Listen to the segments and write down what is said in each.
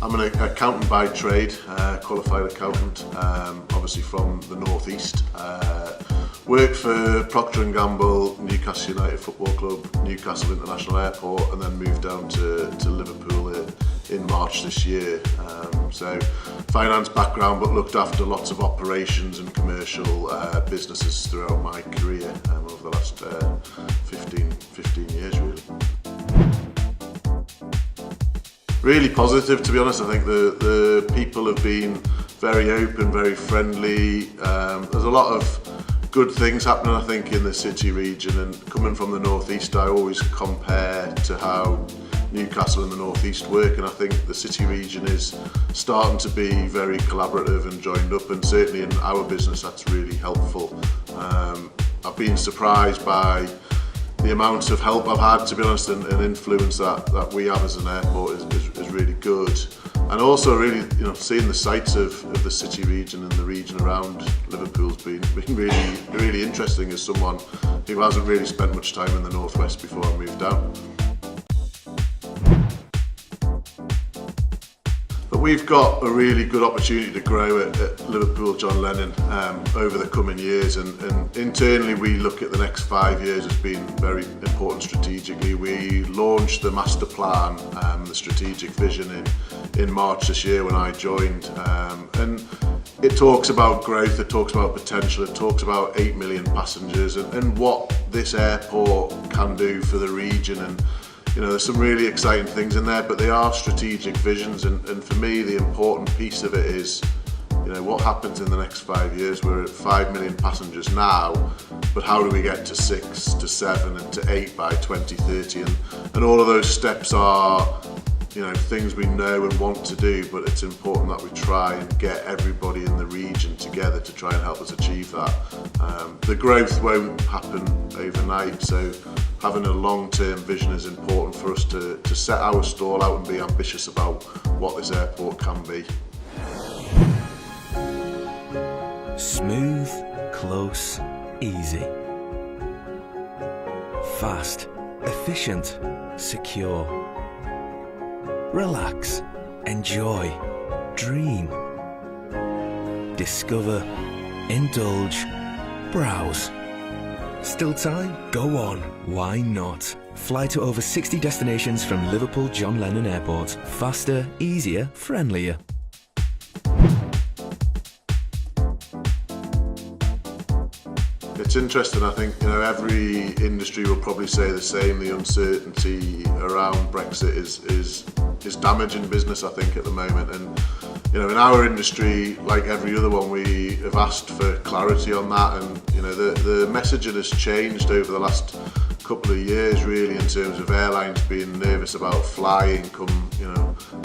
I'm an accountant by trade, qualified accountant, obviously from the northeast. Worked for Procter & Gamble, Newcastle United Football Club, Newcastle International Airport, and then moved down to Liverpool in March this year. So finance background, but looked after lots of operations and commercial businesses throughout my career over the last 15 years really. Really positive, to be honest. I think the people have been very open, very friendly. There's a lot of good things happening, I think, in the city region, and coming from the northeast, I always compare to how Newcastle and the northeast work, and I think the city region is starting to be very collaborative and joined up, and certainly in our business that's really helpful. I've been surprised by the amount of help I've had, to be honest, and influence that we have as an airport is really good. And also really, seeing the sights of the city region and the region around Liverpool's been really interesting as someone who hasn't really spent much time in the northwest before I moved down. But we've got a really good opportunity to grow at Liverpool John Lennon over the coming years, and internally we look at the next 5 years as being very important strategically. We launched the master plan, the strategic vision in March this year when I joined, and it talks about growth, it talks about potential, it talks about 8 million passengers and what this airport can do for the region. And there's some really exciting things in there, but they are strategic visions, and for me the important piece of it is what happens in the next 5 years. We're at 5 million passengers now, but how do we get to 6 to 7 and to 8 by 2030, and all of those steps are things we know and want to do, but it's important that we try and get everybody in the region together to try and help us achieve that. The growth won't happen overnight, so having a long-term vision is important for us to set our stall out and be ambitious about what this airport can be. Smooth, close, easy. Fast, efficient, secure. Relax, enjoy, dream. Discover, indulge, browse. Still time? Go on. Why not? Fly to over 60 destinations from Liverpool John Lennon Airport. Faster, easier, friendlier. It's interesting. I think every industry will probably say the same. The uncertainty around Brexit is damaging business, I think, at the moment. And in our industry, like every other one, we have asked for clarity on that. And the messaging has changed over the last couple of years, really, in terms of airlines being nervous about flying come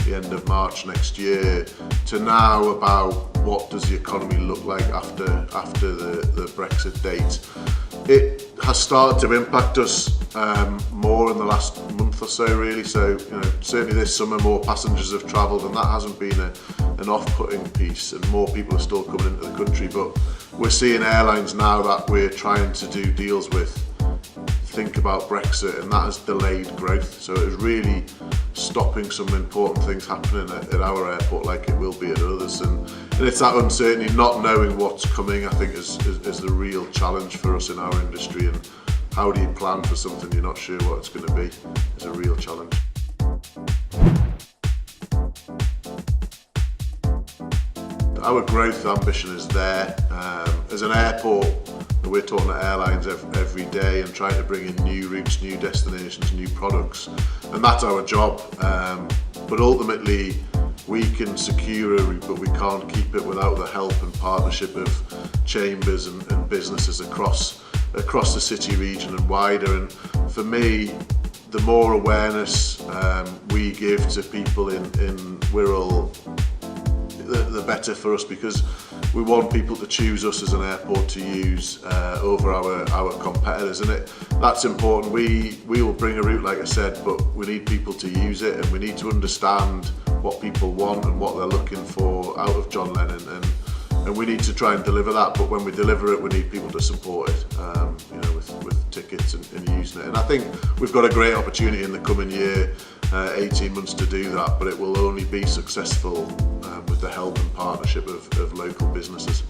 the end of March next year, to now about what does the economy look like after the Brexit date. It has started to impact us more in the last month or so, really. So certainly this summer more passengers have travelled, and that hasn't been an off-putting piece, and more people are still coming into the country. But we're seeing airlines now that we're trying to do deals with think about Brexit, and that has delayed growth. So it is really stopping some important things happening at our airport, like it will be at others. And it's that uncertainty, not knowing what's coming, I think is the real challenge for us in our industry. And how do you plan for something you're not sure what it's going to be is a real challenge. Our growth ambition is there. As an airport, we're talking to airlines every day and trying to bring in new routes, new destinations, new products, and that's our job. But ultimately, we can secure a route, but we can't keep it without the help and partnership of chambers and businesses across the city region and wider. And for me, the more awareness we give to people in Wirral, the better for us, because we want people to choose us as an airport to use over our competitors, and that's important. We will bring a route, like I said, but we need people to use it, and we need to understand what people want and what they're looking for out of John Lennon. And and we need to try and deliver that. But when we deliver it, we need people to support it, with tickets and using it. And I think we've got a great opportunity in the coming year, 18 months to do that, but it will only be successful with the help and partnership of local businesses.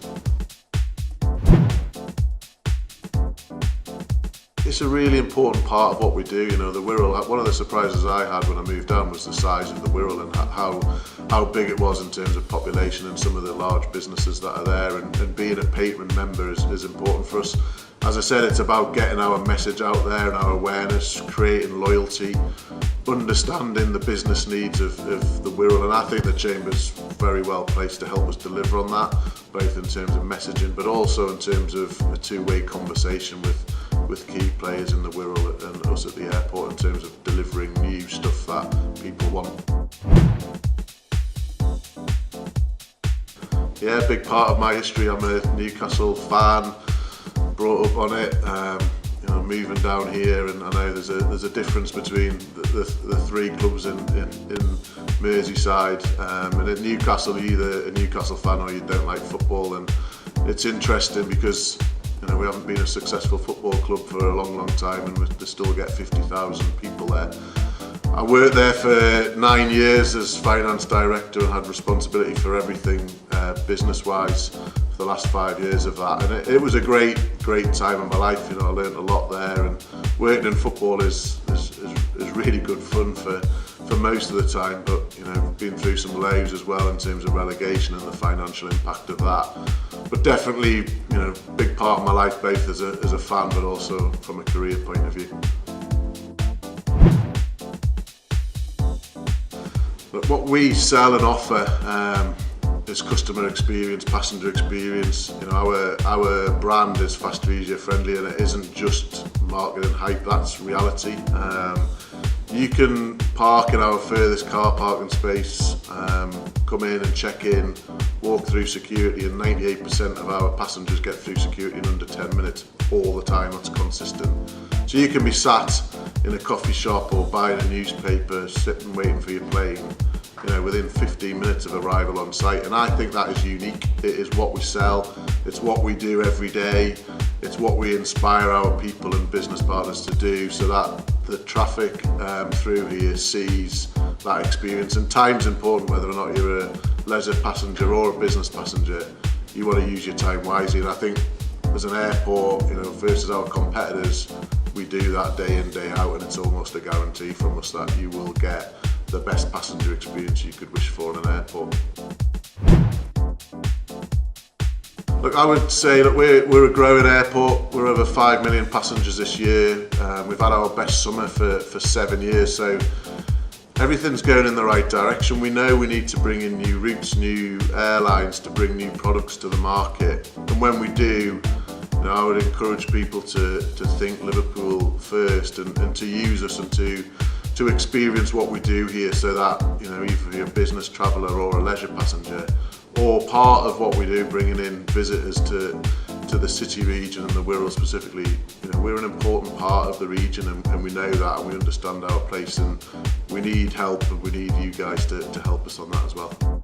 It's a really important part of what we do. The Wirral, one of the surprises I had when I moved down was the size of the Wirral and how big it was in terms of population and some of the large businesses that are there, and being a patron member is important for us. As I said, it's about getting our message out there and our awareness, creating loyalty, understanding the business needs of the Wirral, and I think the Chamber's very well placed to help us deliver on that, both in terms of messaging but also in terms of a two-way conversation with key players in the Wirral and us at the airport in terms of delivering new stuff that people want. Yeah, a big part of my history. I'm a Newcastle fan, brought up on it, moving down here, and I know there's a difference between the three clubs in Merseyside, and at Newcastle you're either a Newcastle fan or you don't like football, and it's interesting because we haven't been a successful football club for a long time, and we still get 50,000 people there. I worked there for 9 years as finance director and had responsibility for everything business-wise for the last 5 years of that, and it was a great time in my life. I learned a lot there, and working in football is really good fun for most of the time, but been through some lows as well in terms of relegation and the financial impact of that. But definitely, big part of my life, both as a fan but also from a career point of view. But what we sell and offer is customer experience, passenger experience. Our brand is faster, easier, friendlier, and it isn't just marketing hype, that's reality. You can park in our furthest car parking space, come in and check in, walk through security, and 98% of our passengers get through security in under 10 minutes all the time. That's consistent. So you can be sat in a coffee shop or buying a newspaper, sitting waiting for your plane, within 15 minutes of arrival on site, and I think that is unique. It is what we sell, it's what we do every day, it's what we inspire our people and business partners to do, so that the traffic through here sees that experience. And time's important, whether or not you're a leisure passenger or a business passenger. You want to use your time wisely, and I think as an airport, versus our competitors, we do that day in, day out, and it's almost a guarantee from us that you will get the best passenger experience you could wish for in an airport. Look, I would say that we're a growing airport. We're over 5 million passengers this year. We've had our best summer for 7 years, so everything's going in the right direction. We know we need to bring in new routes, new airlines to bring new products to the market, and when we do, I would encourage people to think Liverpool first and to use us and to experience what we do here, so that either you're a business traveller or a leisure passenger, or part of what we do, bringing in visitors to the city region and the Wirral specifically. We're an important part of the region, and we know that, and we understand our place, and we need help, and we need you guys to help us on that as well.